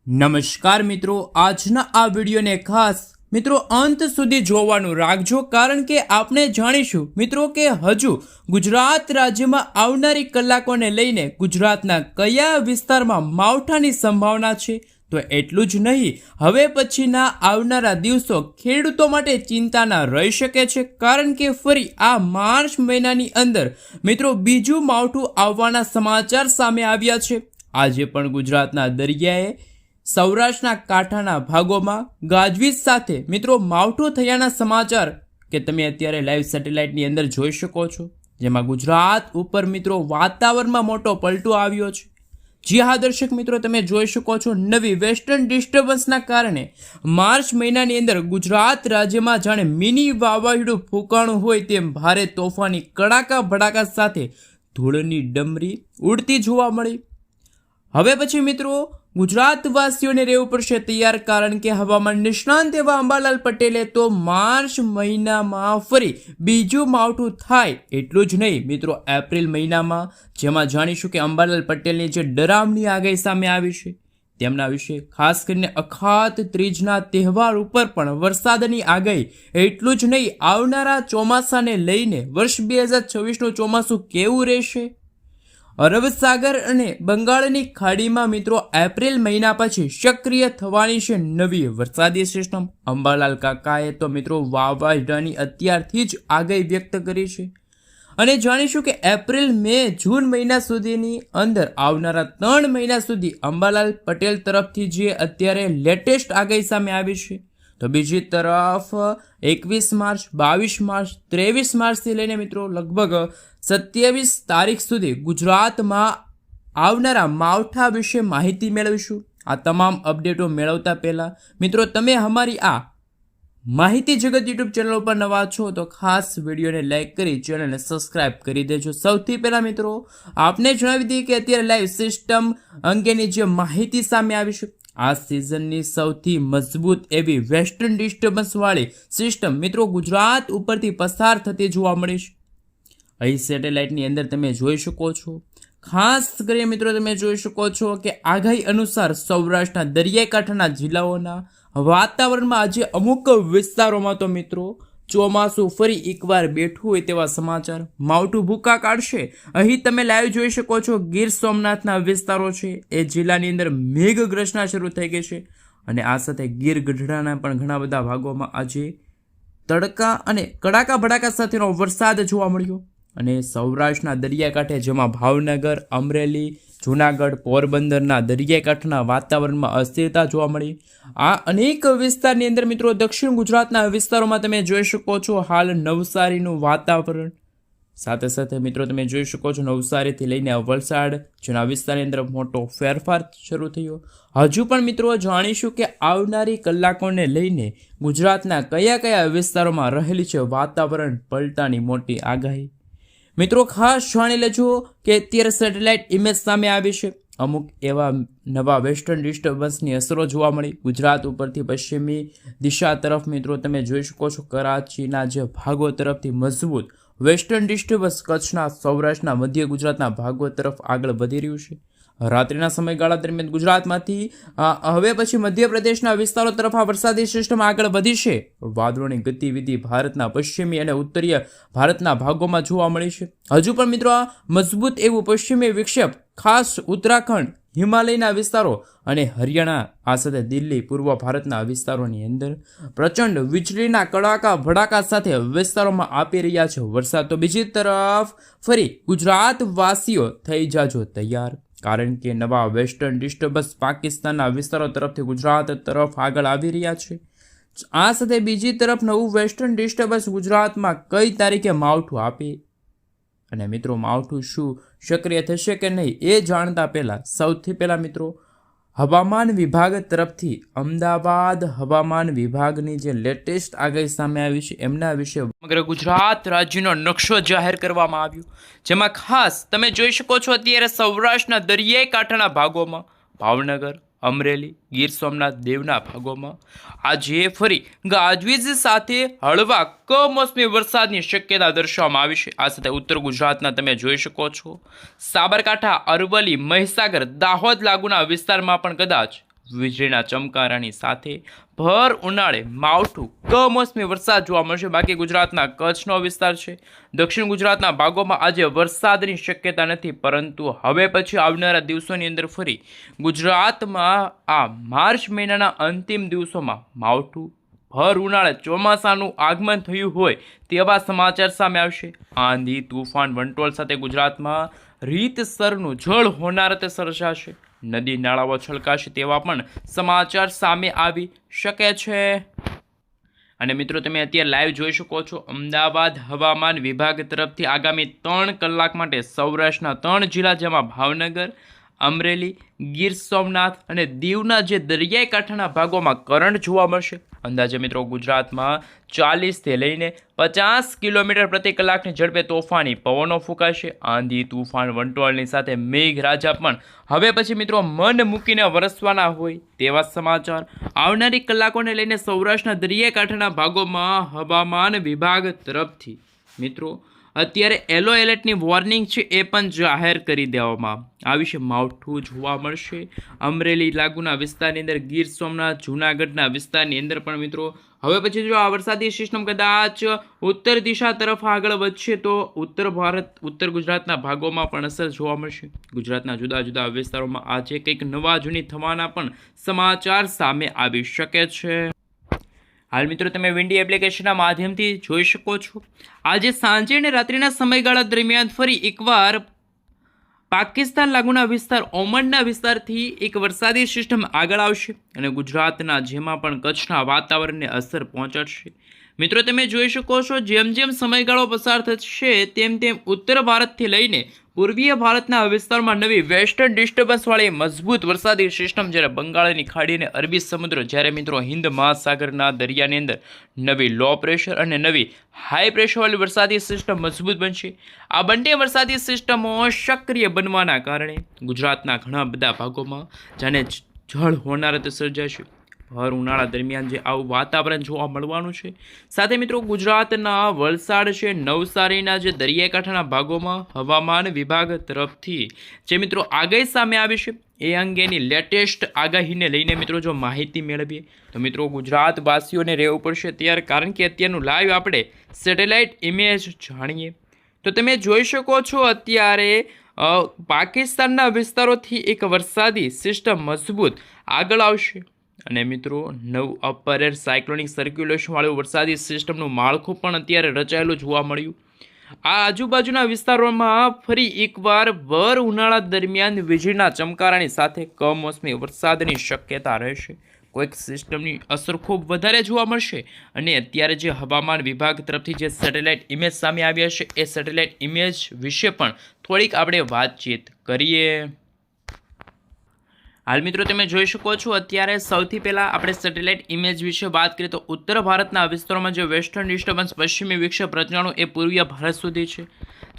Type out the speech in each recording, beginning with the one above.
નમસ્કાર મિત્રો, આજના આ વિડીયોને ખાસ મિત્રો અંત સુધી જોવાનું રાખજો, કારણ કે આપણે જાણીશું મિત્રો કે હજુ ગુજરાત રાજ્યમાં આવનારી કલાકોને લઈને ગુજરાતના કયા વિસ્તારમાં માવઠાની સંભાવના છે। તો એટલું જ નહીં, હવે પછીના આવનારા દિવસો ખેડૂતો માટે ચિંતાના રહી શકે છે, કારણ કે ફરી આ માર્ચ મહિનાની અંદર મિત્રો બીજું માવઠું આવવાના સમાચાર સામે આવ્યા છે। આજે પણ ગુજરાતના દરિયાએ સૌરાષ્ટ્રના કાંઠાના ભાગોમાં ગાજવીજ સાથે મિત્રો માવઠું થયાના સમાચાર કે તમે અત્યારે લાઈવ સેટેલાઇટની અંદર જોઈ શકો છો, જેમાં ગુજરાત ઉપર મિત્રો વાતાવરણમાં મોટો પલટો આવ્યો છે। જી હા દર્શક મિત્રો, તમે જોઈ શકો છો નવી વેસ્ટર્ન ડિસ્ટર્બન્સના કારણે માર્ચ મહિનાની અંદર ગુજરાત રાજ્યમાં જાણે મિની વાવાઝોડું ફૂંકાણું હોય તેમ ભારે તોફાની કડાકા ભડાકા સાથે ધૂળની ડમરી ઉડતી જોવા મળી। હવે પછી મિત્રો ગુજરાતવાસીઓને રહેવું પડશે તૈયાર, કારણ કે હવામાન નિષ્ણાંત એવા અંબાલાલ પટેલે તો માર્ચ મહિનામાં ફરી બીજું માવઠું થાય એટલું જ નહીં મિત્રો એપ્રિલ મહિનામાં, જેમાં જાણીશું કે અંબાલાલ પટેલની જે ડરામણી આગાહી સામે આવી છે તેમના વિશે, ખાસ કરીને અખાત ત્રીજના તહેવાર ઉપર પણ વરસાદની આગાહી। એટલું જ નહીં, આવનારા ચોમાસાને લઈને વર્ષ 2026નું ચોમાસું કેવું રહેશે। અરબ સાગર અને બંગાળની ખાડીમાં મિત્રો એપ્રિલ મહિના પછી સક્રિય થવાની છે નવી વરસાદી સિસ્ટમ। અંબાલાલ કાકાએ તો મિત્રો વાવાઝોડાની અત્યારથી જ આગાહી વ્યક્ત કરી છે, અને જાણીશું કે એપ્રિલ મે જૂન મહિના સુધીની અંદર આવનારા 3 મહિના સુધી અંબાલાલ પટેલ તરફથી જે અત્યારે લેટેસ્ટ આગાહી સામે આવી છે। તો બીજી તરફ 21 માર્ચ 22 માર્ચ 23 માર્ચથી લઈને મિત્રો લગભગ 27 તારીખ સુધી ગુજરાતમાં આવનારા માવઠા વિશે માહિતી મેળવીશું। આ તમામ અપડેટો મેળવતા પહેલાં મિત્રો તમે અમારી આ માહિતી જગત યુટ્યુબ ચેનલ ઉપર નવા છો તો ખાસ વિડીયોને લાઇક કરી ચેનલને સબસ્ક્રાઇબ કરી દેજો। સૌથી પહેલાં મિત્રો આપને જણાવી દઈએ કે અત્યારે લાઈવ સિસ્ટમ અંગેની જે માહિતી સામે આવી છે, આ સિઝનની સૌથી મજબૂત એવી વેસ્ટર્ન ડિસ્ટર્બન્સવાળી સિસ્ટમ મિત્રો ગુજરાત ઉપરથી પસાર થતી જોવા મળી છે। અહીં સેટેલાઇટની અંદર તમે જોઈ શકો છો, ખાસ કરીને મિત્રો તમે જોઈ શકો છો કે આગાહી અનુસાર સૌરાષ્ટ્રના દરિયાઈ કાંઠાના જિલ્લાઓના વાતાવરણમાં આજે અમુક વિસ્તારોમાં તો મિત્રો ચોમાસું ફરી એકવાર બેઠું હોય તેવા સમાચાર, માવઠું ભૂકા કાઢશે। અહીં તમે લાઈવ જોઈ શકો છો ગીર સોમનાથના વિસ્તારો છે એ જિલ્લાની અંદર મેઘગર્જના શરૂ થઈ ગઈ છે, અને આ સાથે ગીર ગઢડાના પણ ઘણા બધા ભાગોમાં આજે તડકા અને કડાકા ભડાકા સાથેનો વરસાદ જોવા મળ્યો। અને સૌરાષ્ટ્રના દરિયાકાંઠે જેમાં ભાવનગર, અમરેલી, જૂનાગઢ, પોરબંદરના દરિયાઈ કાંઠાના વાતાવરણમાં અસ્થિરતા જોવા મળી। આ અનેક વિસ્તારની અંદર મિત્રો દક્ષિણ ગુજરાતના વિસ્તારોમાં તમે જોઈ શકો છો હાલ નવસારીનું વાતાવરણ, સાથે સાથે મિત્રો તમે જોઈ શકો છો નવસારીથી લઈને વલસાડ જેના વિસ્તારની અંદર મોટો ફેરફાર શરૂ થયો। હજુ પણ મિત્રો જાણીશું કે આવનારી કલાકોને લઈને ગુજરાતના કયા કયા વિસ્તારોમાં રહેલી છે વાતાવરણ પલટાની મોટી આગાહી। મિત્રો ખાસ જાણી લેજો કે અત્યારે સેટેલાઇટ ઇમેજ સામે આવી છે, અમુક એવા નવા વેસ્ટર્ન ડિસ્ટર્બન્સની અસરો જોવા મળી ગુજરાત ઉપરથી પશ્ચિમી દિશા તરફ। મિત્રો તમે જોઈ શકો છો કરાચીના જે ભાગો તરફથી મજબૂત વેસ્ટર્ન ડિસ્ટર્બન્સ કચ્છના, સૌરાષ્ટ્રના, મધ્ય ગુજરાતના ભાગો તરફ આગળ વધી રહ્યું છે। રાત્રિના સમયગાળા દરમિયાન ગુજરાતમાંથી હવે પછી મધ્યપ્રદેશના વિસ્તારો તરફ આ વરસાદી સિસ્ટમ આગળ વધી છે। વાદળોની ગતિવિધિ ભારતના પશ્ચિમી અને ઉત્તરીય ભારતના ભાગોમાં જોવા મળી છે। હજુ પણ મિત્રો આ મજબૂત એવું પશ્ચિમી વિક્ષેપ ખાસ ઉત્તરાખંડ, હિમાલયના વિસ્તારો અને હરિયાણા, આ સાથે દિલ્હી, પૂર્વ ભારતના વિસ્તારોની અંદર પ્રચંડ વીજળીના કડાકા ભડાકા સાથે વિસ્તારોમાં આપી રહ્યા છે વરસાદ। તો બીજી તરફ ફરી ગુજરાતવાસીઓ થઈ જાજો તૈયાર, કારણ કે નવા વેસ્ટર્ન ડિસ્ટર્બન્સ પાકિસ્તાનના વિસ્તારો તરફથી ગુજરાત તરફ આગળ આવી રહ્યા છે। આ સાથે બીજી તરફ નવું વેસ્ટર્ન ડિસ્ટર્બન્સ ગુજરાતમાં કઈ તારીખે માવઠું આપે અને મિત્રો માવઠું શું સક્રિય થશે કે નહીં એ જાણતા પહેલાં સૌથી પહેલાં મિત્રો હવામાન વિભાગ તરફથી અમદાવાદ હવામાન વિભાગની જે લેટેસ્ટ આગાહી સામે આવી છે એમના વિશે સમગ્ર ગુજરાત રાજ્યનો નકશો જાહેર કરવામાં આવ્યો, જેમાં ખાસ તમે જોઈ શકો છો અત્યારે સૌરાષ્ટ્રના દરિયાઈ કાંઠાના ભાગોમાં ભાવનગર, અમરેલી, ગીર સોમનાથ, દેવના ભાગોમાં આજે ફરી ગાજવીજ સાથે હળવા કમોસમી વરસાદની શક્યતા દર્શાવવામાં આવી છે। આ સાથે ઉત્તર ગુજરાતના તમે જોઈ શકો છો સાબરકાંઠા, અરવલ્લી, મહીસાગર, દાહોદ લાગુના વિસ્તારમાં પણ કદાચ વીજળીના ચમકારાની સાથે ભર ઉનાળે માવઠું કમોસમી વરસાદ જોવા મળશે. બાકી ગુજરાતના કચ્છનો વિસ્તાર છે, દક્ષિણ ગુજરાતના ભાગોમાં આજે વરસાદની શક્યતા નથી, પરંતુ હવે પછી આવનારા દિવસોની અંદર ફરી ગુજરાતમાં આ માર્ચ મહિનાના અંતિમ દિવસોમાં માવઠું ભર ઉનાળે ચોમાસાનું આગમન થયું હોય તેવા સમાચાર સામે આવશે. આંધી તુફાન વંટોળ સાથે ગુજરાતમાં રીતસરનું જળ હોનારત સર્જાશે, નદી નાળાઓ છલકાશે તેવા પણ સમાચાર સામે આવી શકે છે. અને મિત્રો તમે અત્યારે લાઈવ જોઈ શકો છો, અમદાવાદ હવામાન વિભાગ તરફથી આગામી 3 કલાક માટે સૌરાષ્ટ્રના 3 જિલ્લા જેમાં ભાવનગર, અમરેલી, ગીર સોમનાથ અને દીવના જે દરિયાઈ કાંઠાના ભાગોમાં કરંટ જોવા મળશે. અંદાજે મિત્રો ગુજરાતમાં 40થી લઈને 50 કિલોમીટર પ્રતિ કલાકની ઝડપે તોફાની પવનો ફૂંકાશે. આંધી તુફાન વંટોળની સાથે મેઘરાજા પણ હવે પછી મિત્રો મન મૂકીને વરસવાના હોય તેવા સમાચાર આવનારી કલાકોને લઈને સૌરાષ્ટ્રના દરિયાઈ કાંઠાના ભાગોમાં હવામાન વિભાગ તરફથી મિત્રો અત્યારે યલો એલર્ટની વોર્નિંગ છે એ પણ જાહેર કરી દેવામાં આવી છે. માવઠું જોવા મળશે અમરેલી લાગુના વિસ્તારની અંદર, ગીર સોમનાથ જૂનાગઢના વિસ્તારની અંદર પણ મિત્રો હવે પછી જો આ વરસાદી સિસ્ટમ કદાચ ઉત્તર દિશા તરફ આગળ વધશે તો ઉત્તર ગુજરાતના ભાગોમાં પણ અસર જોવા મળશે. ગુજરાતના જુદા જુદા વિસ્તારોમાં આજે કંઈક નવા જૂની થવાના પણ સમાચાર સામે આવી શકે છે. હાલ મિત્રો તમે વિન્ડી એપ્લિકેશનના માધ્યમથી જોઈ શકો છો, આજે સાંજે અને રાત્રિના સમયગાળા દરમિયાન ફરી એકવાર પાકિસ્તાન લાગુના વિસ્તાર ઓમનના વિસ્તારથી એક વરસાદી સિસ્ટમ આગળ આવશે અને ગુજરાતના જેમાં પણ કચ્છના વાતાવરણને અસર પહોંચાડશે. મિત્રો તમે જોઈ શકો છો, જેમ જેમ સમયગાળો પસાર થશે તેમ તેમ ઉત્તર ભારતથી લઈને પૂર્વીય ભારતના વિસ્તારમાં નવી વેસ્ટર્ન ડિસ્ટર્બન્સવાળી મજબૂત વરસાદી સિસ્ટમ, જ્યારે બંગાળની ખાડી અને અરબી સમુદ્ર, જ્યારે મિત્રો હિન્દ મહાસાગરના દરિયાની અંદર નવી લો પ્રેશર અને નવી હાઈ પ્રેશરવાળી વરસાદી સિસ્ટમ મજબૂત બનશે. આ બંને વરસાદી સિસ્ટમો સક્રિય બનવાના કારણે ગુજરાતના ઘણા બધા ભાગોમાં જાણે જળ હોનારત સર્જાશે. ભર ઉનાળા દરમિયાન જે આવું વાતાવરણ જોવા મળવાનું છે. સાથે મિત્રો ગુજરાતના વલસાડ છે, નવસારીના જે દરિયાઈ કાંઠાના ભાગોમાં હવામાન વિભાગ તરફથી જે મિત્રો આગાહી સામે આવી છે એ અંગેની લેટેસ્ટ આગાહીને લઈને મિત્રો જો માહિતી મેળવીએ તો મિત્રો ગુજરાતવાસીઓને રહેવું પડશે તૈયાર, કારણ કે અત્યારનું લાઈવ આપણે સેટેલાઇટ ઇમેજ જાણીએ તો તમે જોઈ શકો છો અત્યારે પાકિસ્તાનના વિસ્તારોથી એક વરસાદી સિસ્ટમ મજબૂત આગળ આવશે અને મિત્રો નવ અપર એર સાયક્લોનિક સર્ક્યુલેશનવાળું વરસાદી સિસ્ટમનું માળખું પણ અત્યારે રચાયેલું જોવા મળ્યું. આ આજુબાજુના વિસ્તારોમાં ફરી એકવાર ભર ઉનાળા દરમિયાન વીજળીના ચમકારાની સાથે કમોસમી વરસાદની શક્યતા રહેશે. કોઈક સિસ્ટમની અસર ખૂબ વધારે જોવા મળશે અને અત્યારે જે હવામાન વિભાગ તરફથી જે સેટેલાઇટ ઇમેજ સામે આવ્યા છે એ સેટેલાઇટ ઇમેજ વિશે પણ થોડીક આપણે વાતચીત કરીએ. હાલ મિત્રો તમે જોઈ શકો છો, અત્યારે સૌથી પહેલાં આપણે સેટેલાઇટ ઇમેજ વિશે વાત કરીએ તો ઉત્તર ભારતના વિસ્તારોમાં જે વેસ્ટર્ન ડિસ્ટર્બન્સ પશ્ચિમી વિક્ષેપ રચનાનું એ પૂર્વીય ભારત સુધી છે.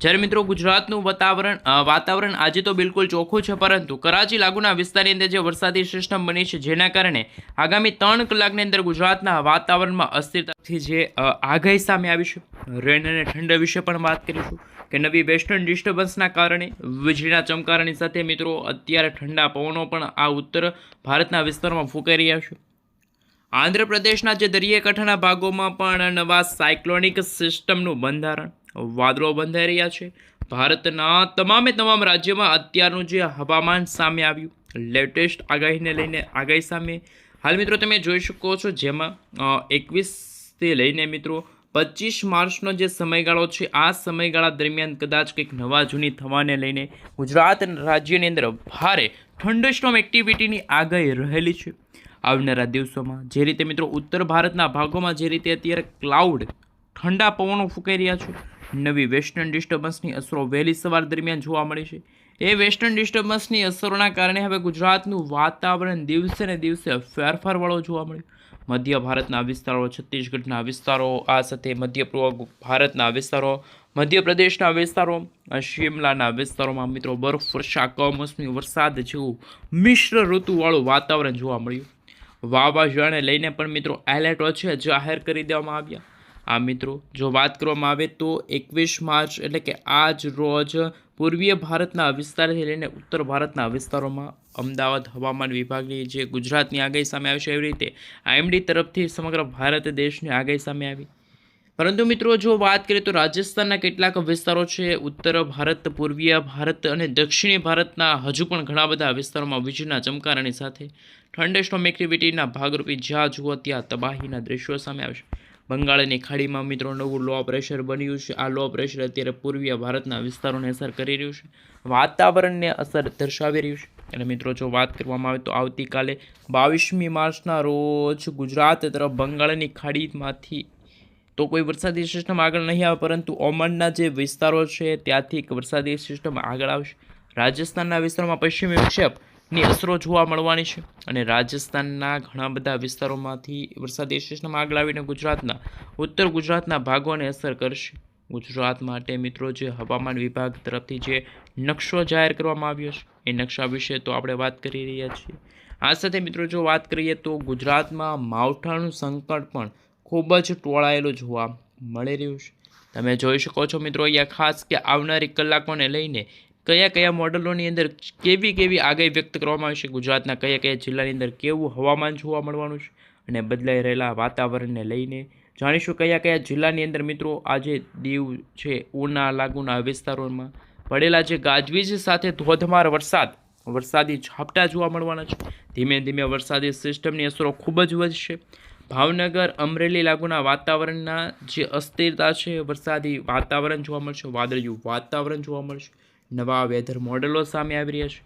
જ્યારે મિત્રો ગુજરાતનું વાતાવરણ આજે તો બિલકુલ ચોખ્ખું છે, પરંતુ કરાચી લાગુના વિસ્તારની અંદર જે વરસાદી સિસ્ટમ બની છે જેના કારણે આગામી 3 કલાકની અંદર ગુજરાતના વાતાવરણમાં અસ્થિરતાથી જે આગાહી સામે આવી છે. રેન અને ઠંડા વિશે પણ વાત કરીશું કે નવી વેસ્ટર્ન ડિસ્ટર્બન્સના કારણે વીજળીના ચમકારાની સાથે મિત્રો અત્યારે ઠંડા પવનો પણ આ ઉત્તર ભારતના વિસ્તારોમાં ફૂંકાઈ રહ્યા છે. આંધ્રપ્રદેશના જે દરિયાઈ કાંઠાના ભાગોમાં પણ નવા સાયક્લોનિક સિસ્ટમનું બંધારણ, વાદળો બંધાઈ રહ્યા છે. ભારતના તમામ રાજ્યોમાં અત્યારનું જે હવામાન સામે આવ્યું, લેટેસ્ટ આગાહીને લઈને આગાહી સામે હાલ મિત્રો તમે જોઈ શકો છો, જેમાં 21થી લઈને મિત્રો 25 માર્ચનો જે સમયગાળો છે આ સમયગાળા દરમિયાન કદાચ કંઈક નવા જૂની થવાને લઈને ગુજરાત રાજ્યની અંદર ભારે થંડરસ્ટોર્મ એક્ટિવિટીની આગાહી રહેલી છે. આવનારા દિવસોમાં જે રીતે મિત્રો ઉત્તર ભારતના ભાગોમાં જે રીતે અત્યારે ક્લાઉડ ઠંડા પવનો ફૂંકાઈ રહ્યા છે, નવી વેસ્ટર્ન ડિસ્ટર્બન્સની અસરો વહેલી સવાર દરમિયાન જોવા મળી છે. એ વેસ્ટર્ન ડિસ્ટર્બન્સની અસરોના કારણે હવે ગુજરાતનું વાતાવરણ દિવસે ને દિવસે ફેરફારવાળો જોવા મળ્યું. મધ્ય ભારતના વિસ્તારો, છત્તીસગઢના વિસ્તારો, આ સાથે મધ્ય પૂર્વ ભારતના વિસ્તારો, મધ્યપ્રદેશના વિસ્તારો, શિમલાના વિસ્તારોમાં મિત્રો બરફવર્ષા, કમોસમી વરસાદ જેવું મિશ્ર ઋતુવાળું વાતાવરણ જોવા મળ્યું. વાવાઝોડાને લઈને પણ મિત્રો એલર્ટો છે જાહેર કરી દેવામાં આવ્યા. આ મિત્રો જો વાત કરવામાં આવે તો 21 માર્ચ એટલે કે આજ રોજ પૂર્વીય ભારતના વિસ્તારથી લઈને ઉત્તર ભારતના વિસ્તારોમાં અમદાવાદ હવામાન વિભાગની જે ગુજરાતની આગાહી સામે આવી છે, એવી રીતે આઈએમડી તરફથી સમગ્ર ભારત દેશની આગાહી સામે આવી. પરંતુ મિત્રો જો વાત કરીએ તો રાજસ્થાનના કેટલાક વિસ્તારો છે, ઉત્તર ભારત, પૂર્વીય ભારત અને દક્ષિણી ભારતના હજુ પણ ઘણા બધા વિસ્તારોમાં વીજળીના ચમકારાની સાથે થંડરસ્ટોર્મ એક્ટિવિટીના ભાગરૂપે જ્યાં જુઓ ત્યાં તબાહીના દ્રશ્યો સામે આવશે. બંગાળની ખાડીમાં મિત્રો નવું લો પ્રેશર બન્યું છે. આ લો પ્રેશર અત્યારે પૂર્વીય ભારતના વિસ્તારોને અસર કરી રહ્યું છે, વાતાવરણને અસર દર્શાવી રહ્યું છે. અને મિત્રો જો વાત કરવામાં આવે તો આવતીકાલે 22મી માર્ચના રોજ ગુજરાત તરફ બંગાળની ખાડીમાંથી તો કોઈ વરસાદી સિસ્ટમ આગળ નહીં આવે, પરંતુ ઓમાનના જે વિસ્તારો છે ત્યાંથી એક વરસાદી સિસ્ટમ આગળ આવશે. રાજસ્થાનના વિસ્તારોમાં પશ્ચિમી વિક્ષેપની અસરો જોવા મળવાની છે અને રાજસ્થાનના ઘણા બધા વિસ્તારોમાંથી વરસાદી સિસ્ટમ આગળ આવીને ગુજરાતના ઉત્તર ગુજરાતના ભાગોને અસર કરશે. ગુજરાત માટે મિત્રો જે હવામાન વિભાગ તરફથી જે નકશો જાહેર કરવામાં આવ્યો છે એ નકશા વિશે તો આપણે વાત કરી રહ્યા છીએ. આ સાથે મિત્રો જો વાત કરીએ તો ગુજરાતમાં માવઠાનું સંકટ પણ ખૂબ જ ટોળાયેલું જોવા મળી રહ્યું છે. તમે જોઈ શકો છો મિત્રો અહીંયા ખાસ કે આવનારી કલાકોને લઈને કયા કયા મોડલોની અંદર કેવી આગાહી વ્યક્ત કરવામાં આવી છે, ગુજરાતના કયા જિલ્લાની અંદર કેવું હવામાન જોવા મળવાનું છે અને બદલાઈ રહેલા વાતાવરણને લઈને જાણીશું કયા જિલ્લાની અંદર મિત્રો આજે દીવ છે, ઉના લાગુના વિસ્તારોમાં પડેલા જે ગાજવીજ સાથે ધોધમાર વરસાદી ઝાપટા જોવા મળવાના છે. ધીમે ધીમે વરસાદી સિસ્ટમની અસરો ખૂબ જ વધશે. ભાવનગર, અમરેલી લાગુના વાતાવરણના જે અસ્થિરતા છે, વરસાદી વાતાવરણ જોવા મળશે, વાદળિયું વાતાવરણ જોવા મળશે. નવા વેધર મોડેલો સામે આવી રહ્યા છે,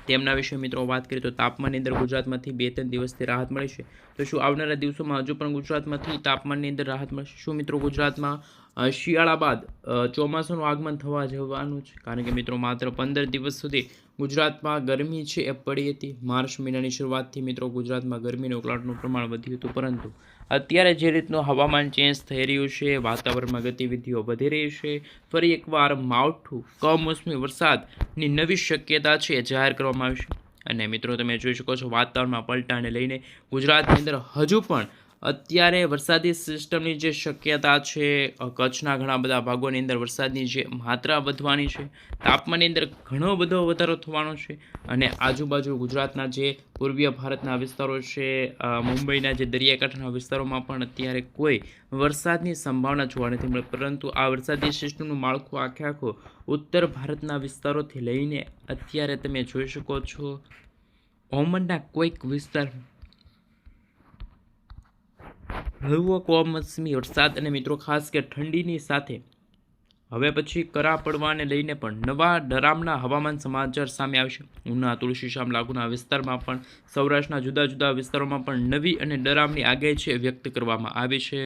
તેમના વિશે મિત્રો વાત કરીએ તો તાપમાનની અંદર ગુજરાતમાંથી 2-3 દિવસથી રાહત મળી છે. તો શું આવનારા દિવસોમાં હજુ પણ ગુજરાતમાંથી તાપમાનની અંદર રાહત મળશે? શું મિત્રો ગુજરાતમાં શિયાળા બાદ ચોમાસાનું આગમન થવા જવાનું છે? કારણ કે મિત્રો માત્ર 15 દિવસ સુધી ગુજરાતમાં ગરમી છે એ પડી હતી. માર્ચ મહિનાની શરૂઆતથી મિત્રો ગુજરાતમાં ગરમીનું ઉકળાટનું પ્રમાણ વધ્યું હતું, પરંતુ અત્યારે જે રીતનું હવામાન ચેન્જ થઈ રહ્યું છે, વાતાવરણમાં ગતિવિધિઓ વધી રહી છે, ફરી એકવાર માવઠું કમોસમી વરસાદની નવી શક્યતા છે એ જાહેર કરવામાં આવી છે. અને મિત્રો તમે જોઈ શકો છો વાતાવરણમાં પલટાને લઈને ગુજરાતની અંદર હજુ પણ અત્યારે વરસાદી સિસ્ટમની જે શક્યતા છે, કચ્છના ઘણા બધા ભાગોની અંદર વરસાદની જે માત્રા વધવાની છે, તાપમાનની અંદર ઘણો બધો વધારો થવાનો છે. અને આજુબાજુ ગુજરાતના જે પૂર્વીય ભારતના વિસ્તારો છે, મુંબઈના જે દરિયાકાંઠાના વિસ્તારોમાં પણ અત્યારે કોઈ વરસાદની સંભાવના જોવા નથી મળે, પરંતુ આ વરસાદી સિસ્ટમનું માળખું આખો ઉત્તર ભારતના વિસ્તારોથી લઈને અત્યારે તમે જોઈ શકો છો ઓમનના કોઈક વિસ્તાર હળવો કમોસમી વરસાદ અને મિત્રો ખાસ કે ઠંડીની સાથે હવે પછી કરા પડવાને લઈને પણ નવા ડરામના હવામાન સમાચાર સામે આવશે. ઉના, તુલસીશ્યામ લાગુના વિસ્તારમાં પણ સૌરાષ્ટ્રના જુદા જુદા વિસ્તારોમાં પણ નવી અને ડરામની આગાહી છે વ્યક્ત કરવામાં આવી છે.